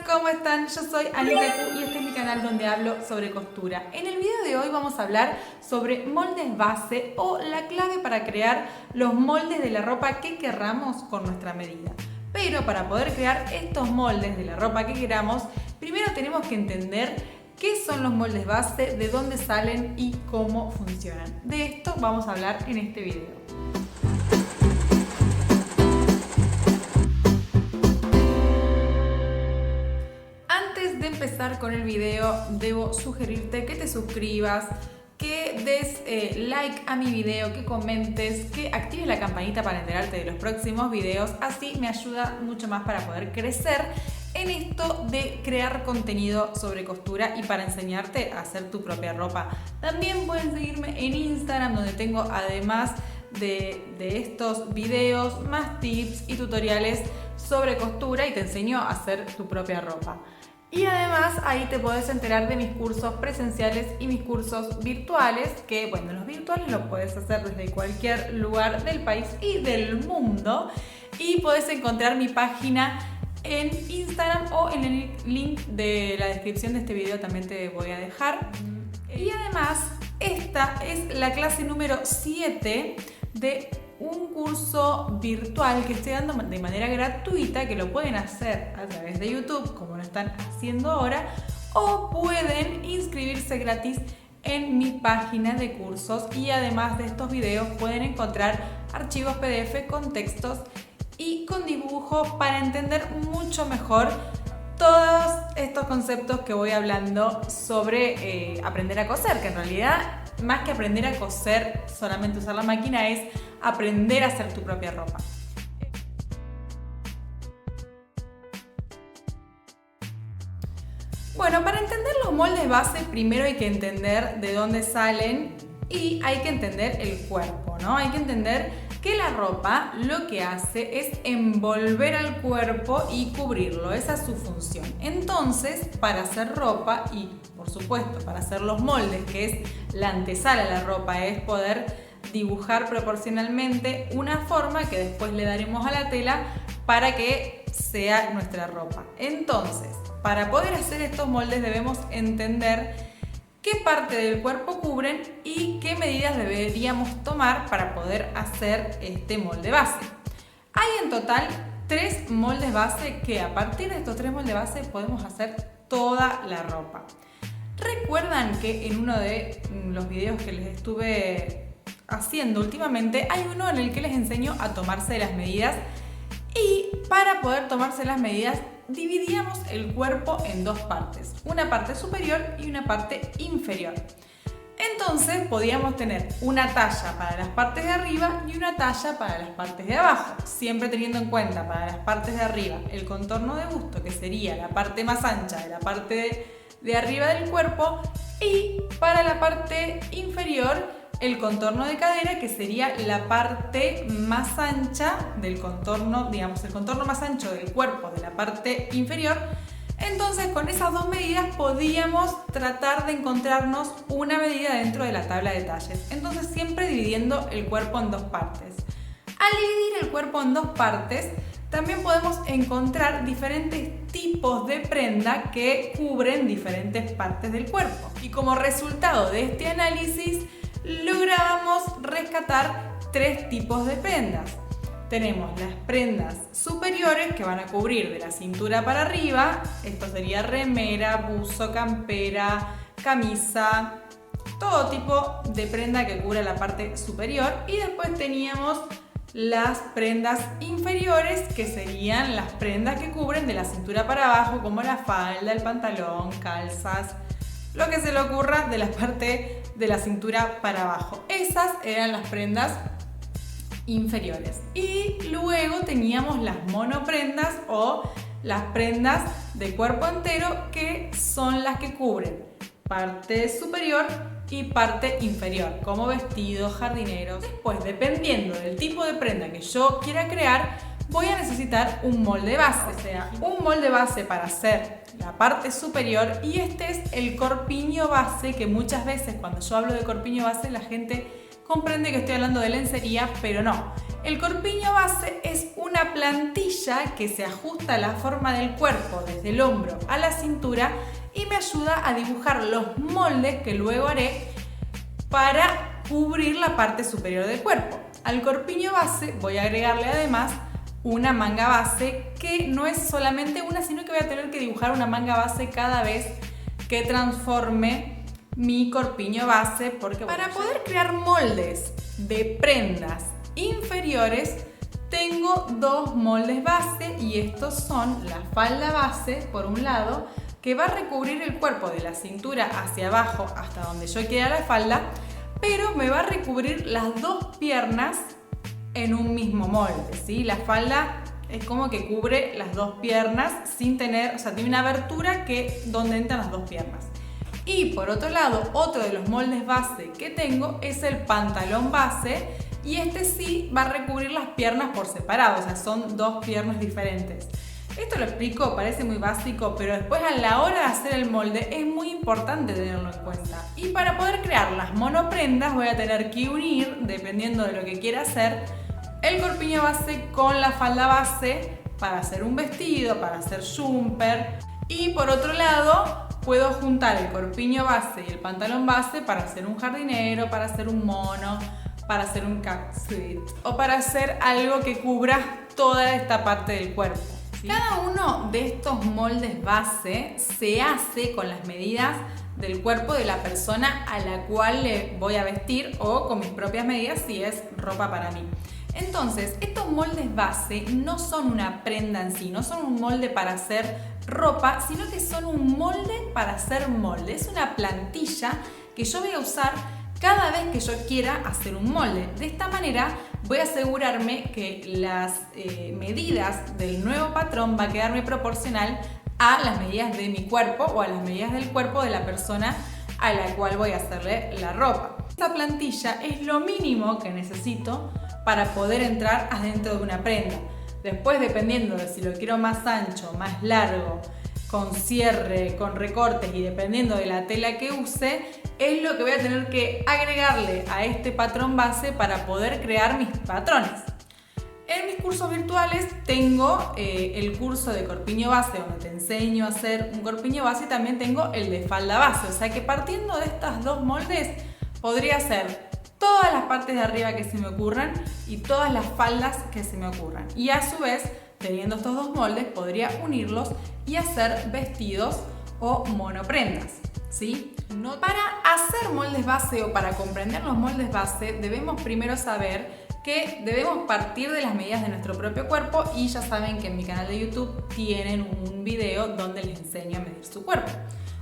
¿cómo están? Yo soy Anita Q y este es mi canal donde hablo sobre costura. En el video de hoy vamos a hablar sobre moldes base o la clave para crear los moldes de la ropa que querramos con nuestra medida. Pero para poder crear estos moldes de la ropa que queramos, primero tenemos que entender qué son los moldes base, de dónde salen y cómo funcionan. De esto vamos a hablar en este video. Empezar con el video, debo sugerirte que te suscribas, que des like a mi video, que comentes, que actives la campanita para enterarte de los próximos videos. Así me ayuda mucho más para poder crecer en esto de crear contenido sobre costura y para enseñarte a hacer tu propia ropa. También pueden seguirme en Instagram, donde tengo, además de estos videos, más tips y tutoriales sobre costura y te enseño a hacer tu propia ropa. Y además ahí te podés enterar de mis cursos presenciales y mis cursos virtuales, que bueno, los virtuales los puedes hacer desde cualquier lugar del país y del mundo. Y podés encontrar mi página en Instagram o en el link de la descripción de este video también te voy a dejar. Y además esta es la clase número 7 de un curso virtual que estoy dando de manera gratuita, que lo pueden hacer a través de YouTube como lo están haciendo ahora, o pueden inscribirse gratis en mi página de cursos. Y además de estos videos pueden encontrar archivos PDF con textos y con dibujo para entender mucho mejor todos estos conceptos que voy hablando sobre aprender a coser, que en realidad más que aprender a coser, solamente usar la máquina, es aprender a hacer tu propia ropa. Bueno, para entender los moldes base, primero hay que entender de dónde salen y hay que entender el cuerpo, ¿no? Hay que entender que la ropa lo que hace es envolver al cuerpo y cubrirlo. Esa es su función. Entonces, para hacer ropa y, por supuesto, para hacer los moldes, que es la antesala a la ropa, es poder dibujar proporcionalmente una forma que después le daremos a la tela para que sea nuestra ropa. Entonces, para poder hacer estos moldes debemos entender qué parte del cuerpo cubren y qué medidas deberíamos tomar para poder hacer este molde base. Hay en total 3 moldes base que a partir de estos 3 moldes base podemos hacer toda la ropa. ¿Recuerdan que en uno de los videos que les estuve haciendo últimamente hay uno en el que les enseño a tomarse las medidas? Y para poder tomarse las medidas dividíamos el cuerpo en 2 partes, una parte superior y una parte inferior. Entonces podíamos tener una talla para las partes de arriba y una talla para las partes de abajo, siempre teniendo en cuenta para las partes de arriba el contorno de busto, que sería la parte más ancha de la parte de arriba del cuerpo, y para la parte inferior el contorno de cadera, que sería la parte más ancha del contorno, digamos, el contorno más ancho del cuerpo de la parte inferior. Entonces, con esas 2 medidas podíamos tratar de encontrarnos una medida dentro de la tabla de talles. Entonces, siempre dividiendo el cuerpo en 2 partes. Al dividir el cuerpo en 2 partes, también podemos encontrar diferentes tipos de prenda que cubren diferentes partes del cuerpo. Y como resultado de este análisis, logramos rescatar 3 tipos de prendas. Tenemos las prendas superiores, que van a cubrir de la cintura para arriba. Esto sería remera, buzo, campera, camisa, todo tipo de prenda que cubra la parte superior. Y después teníamos las prendas inferiores, que serían las prendas que cubren de la cintura para abajo, como la falda, el pantalón, calzas, lo que se le ocurra de la parte de la cintura para abajo. Esas eran las prendas inferiores. Y luego teníamos las monoprendas o las prendas de cuerpo entero, que son las que cubren parte superior y parte inferior, como vestidos, jardineros. Después, dependiendo del tipo de prenda que yo quiera crear, voy a necesitar un molde base, o sea, un molde base para hacer la parte superior, y este es el corpiño base, que muchas veces cuando yo hablo de corpiño base la gente comprende que estoy hablando de lencería, pero no. El corpiño base es una plantilla que se ajusta a la forma del cuerpo desde el hombro a la cintura y me ayuda a dibujar los moldes que luego haré para cubrir la parte superior del cuerpo. Al corpiño base voy a agregarle además una manga base, que no es solamente una, sino que voy a tener que dibujar una manga base cada vez que transforme mi corpiño base, porque para poder crear moldes de prendas inferiores tengo dos moldes base, y estos son la falda base por un lado, que va a recubrir el cuerpo de la cintura hacia abajo hasta donde yo quiera la falda, pero me va a recubrir las dos piernas en un mismo molde, ¿sí? La falda es como que cubre las dos piernas sin tener, o sea, tiene una abertura donde entran las dos piernas. Y por otro lado, otro de los moldes base que tengo es el pantalón base, y este sí va a recubrir las piernas por separado, o sea, son dos piernas diferentes. Esto lo explico, parece muy básico, pero después a la hora de hacer el molde es muy importante tenerlo en cuenta. Y para poder crear las monoprendas voy a tener que unir, dependiendo de lo que quiera hacer, el corpiño base con la falda base para hacer un vestido, para hacer jumper. Y por otro lado, puedo juntar el corpiño base y el pantalón base para hacer un jardinero, para hacer un mono, para hacer un catsuit o para hacer algo que cubra toda esta parte del cuerpo, ¿sí? Cada uno de estos moldes base se hace con las medidas del cuerpo de la persona a la cual le voy a vestir, o con mis propias medidas si es ropa para mí. Entonces, estos moldes base no son una prenda en sí, no son un molde para hacer ropa, sino que son un molde para hacer molde. Es una plantilla que yo voy a usar cada vez que yo quiera hacer un molde. De esta manera voy a asegurarme que las medidas del nuevo patrón va a quedarme proporcional a las medidas de mi cuerpo o a las medidas del cuerpo de la persona a la cual voy a hacerle la ropa. Esta plantilla es lo mínimo que necesito para poder entrar adentro de una prenda. Después, dependiendo de si lo quiero más ancho, más largo, con cierre, con recortes, y dependiendo de la tela que use, es lo que voy a tener que agregarle a este patrón base para poder crear mis patrones. En mis cursos virtuales tengo el curso de corpiño base, donde te enseño a hacer un corpiño base, y también tengo el de falda base. O sea que partiendo de estas dos moldes podría hacer todas las partes de arriba que se me ocurran y todas las faldas que se me ocurran. Y a su vez, teniendo estos dos moldes, podría unirlos y hacer vestidos o monoprendas, ¿sí? Para hacer moldes base o para comprender los moldes base, debemos primero saber que debemos partir de las medidas de nuestro propio cuerpo, y ya saben que en mi canal de YouTube tienen un video donde les enseño a medir su cuerpo.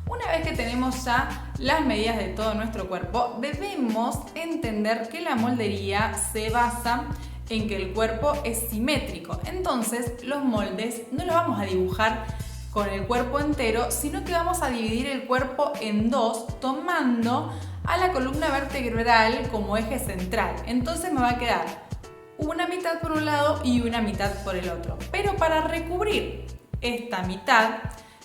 Una vez que tenemos ya las medidas de todo nuestro cuerpo, debemos entender que la moldería se basa en que el cuerpo es simétrico. Entonces, los moldes no los vamos a dibujar con el cuerpo entero, sino que vamos a dividir el cuerpo en dos, tomando a la columna vertebral como eje central. Entonces me va a quedar una mitad por un lado y una mitad por el otro. Pero para recubrir esta mitad,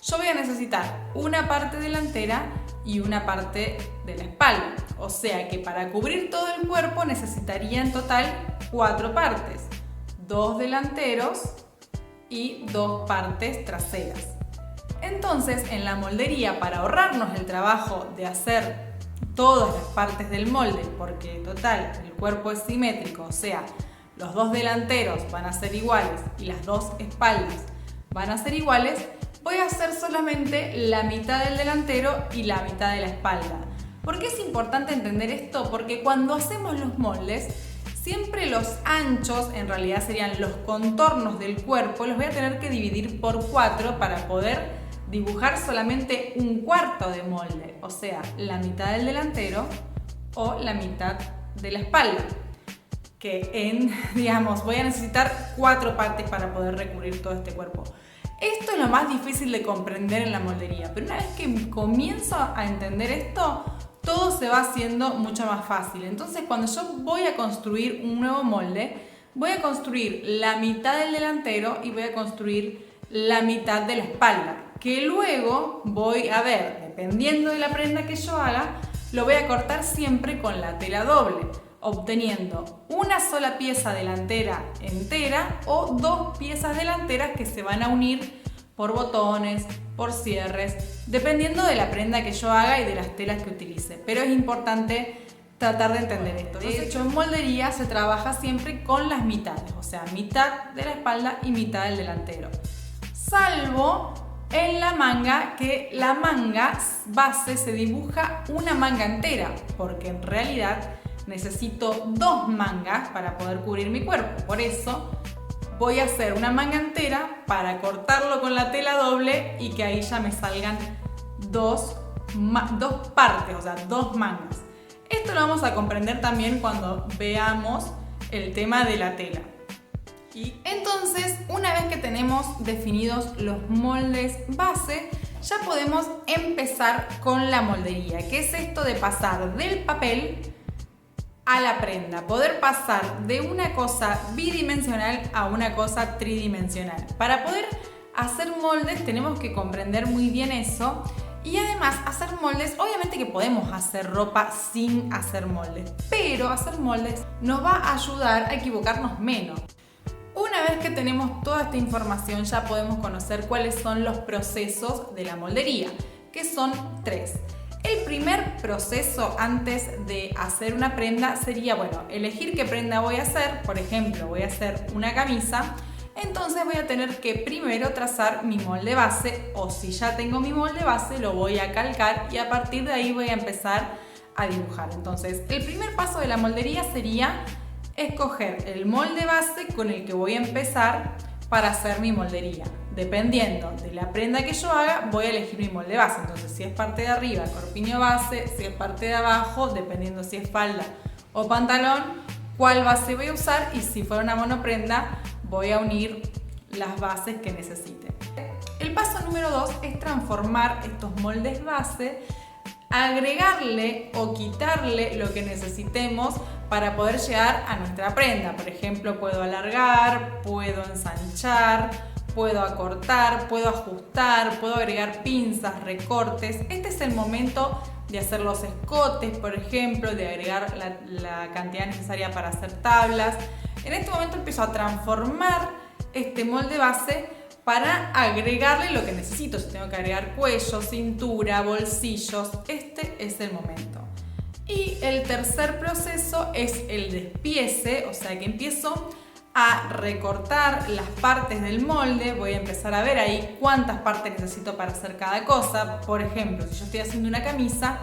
yo voy a necesitar una parte delantera y una parte de la espalda. O sea que para cubrir todo el cuerpo necesitaría en total 4 partes. 2 delanteros y 2 partes traseras. Entonces, en la moldería, para ahorrarnos el trabajo de hacer todas las partes del molde, porque total, el cuerpo es simétrico, o sea, los 2 delanteros van a ser iguales y las 2 espaldas van a ser iguales, voy a hacer solamente la mitad del delantero y la mitad de la espalda. ¿Por qué es importante entender esto? Porque cuando hacemos los moldes, siempre los anchos, en realidad serían los contornos del cuerpo, los voy a tener que dividir por 4 para poder dibujar solamente un cuarto de molde, o sea, la mitad del delantero o la mitad de la espalda. Digamos, voy a necesitar 4 partes para poder recubrir todo este cuerpo. Esto es lo más difícil de comprender en la moldería, pero una vez que comienzo a entender esto, todo se va haciendo mucho más fácil. Entonces, cuando yo voy a construir un nuevo molde, voy a construir la mitad del delantero y voy a construir la mitad de la espalda, que luego voy a ver, dependiendo de la prenda que yo haga, lo voy a cortar siempre con la tela doble. obteniendo una sola pieza delantera entera o dos piezas delanteras que se van a unir por botones, por cierres, dependiendo de la prenda que yo haga y de las telas que utilice. Pero es importante tratar de entender esto. De hecho, en moldería se trabaja siempre con las mitades, o sea, mitad de la espalda y mitad del delantero. Salvo en la manga, que la manga base se dibuja una manga entera, porque en realidad necesito dos mangas para poder cubrir mi cuerpo. Por eso voy a hacer una manga entera para cortarlo con la tela doble y que ahí ya me salgan dos partes, o sea, dos mangas. Esto lo vamos a comprender también cuando veamos el tema de la tela. Y entonces, una vez que tenemos definidos los moldes base, ya podemos empezar con la moldería, que es esto de pasar del papel a la prenda, poder pasar de una cosa bidimensional a una cosa tridimensional. Para poder hacer moldes tenemos que comprender muy bien eso. Y además, hacer moldes, obviamente que podemos hacer ropa sin hacer moldes, pero hacer moldes nos va a ayudar a equivocarnos menos. Una vez que tenemos toda esta información, ya podemos conocer cuáles son los procesos de la moldería, que son 3. El primer proceso antes de hacer una prenda sería, bueno, elegir qué prenda voy a hacer. Por ejemplo, voy a hacer una camisa. Entonces voy a tener que primero trazar mi molde base, o si ya tengo mi molde base lo voy a calcar y a partir de ahí voy a empezar a dibujar. Entonces el primer paso de la moldería sería escoger el molde base con el que voy a empezar para hacer mi moldería. Dependiendo de la prenda que yo haga, voy a elegir mi molde base. Entonces si es parte de arriba, corpiño base, si es parte de abajo, dependiendo si es falda o pantalón, cuál base voy a usar, y si fuera una monoprenda, voy a unir las bases que necesite. El paso número 2 es transformar estos moldes base, agregarle o quitarle lo que necesitemos para poder llegar a nuestra prenda. Por ejemplo, puedo alargar, puedo ensanchar, puedo acortar, puedo ajustar, puedo agregar pinzas, recortes. Este es el momento de hacer los escotes, por ejemplo, de agregar la cantidad necesaria para hacer tablas. En este momento empiezo a transformar este molde base para agregarle lo que necesito. Si tengo que agregar cuello, cintura, bolsillos, este es el momento. Y el tercer proceso es el despiece, o sea que empiezo a recortar las partes del molde. Voy a empezar a ver ahí cuántas partes necesito para hacer cada cosa. Por ejemplo, si yo estoy haciendo una camisa,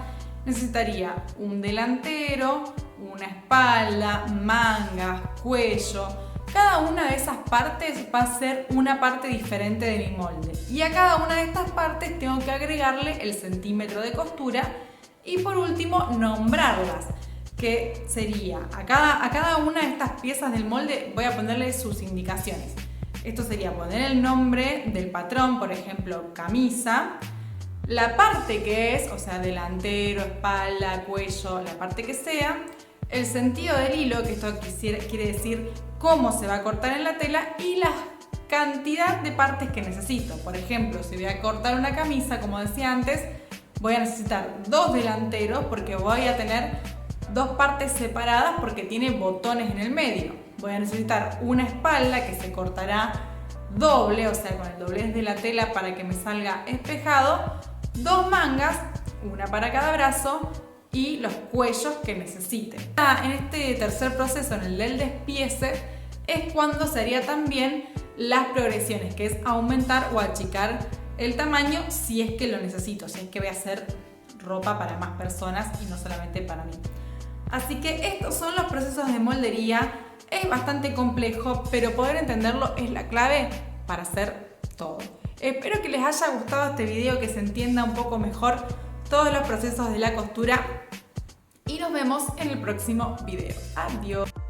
necesitaría un delantero, una espalda, mangas, cuello. Cada una de esas partes va a ser una parte diferente de mi molde. Y a cada una de estas partes tengo que agregarle el centímetro de costura. Y por último, nombrarlas, que sería a cada una de estas piezas del molde voy a ponerle sus indicaciones. Esto sería poner el nombre del patrón, por ejemplo, camisa, la parte que es, o sea, delantero, espalda, cuello, la parte que sea, el sentido del hilo, que esto quiere decir cómo se va a cortar en la tela, y la cantidad de partes que necesito. Por ejemplo, si voy a cortar una camisa, como decía antes, voy a necesitar dos delanteros porque voy a tener dos partes separadas porque tiene botones en el medio. Voy a necesitar una espalda que se cortará doble, o sea, con el doblez de la tela para que me salga espejado, dos mangas, una para cada brazo, y los cuellos que necesite. En este tercer proceso, en el del despiece, es cuando se haría también las progresiones, que es aumentar o achicar el tamaño si es que lo necesito, si es que voy a hacer ropa para más personas y no solamente para mí. Así que estos son los procesos de moldería. Es bastante complejo, pero poder entenderlo es la clave para hacer todo. Espero que les haya gustado este video, que se entienda un poco mejor todos los procesos de la costura, y nos vemos en el próximo video. Adiós.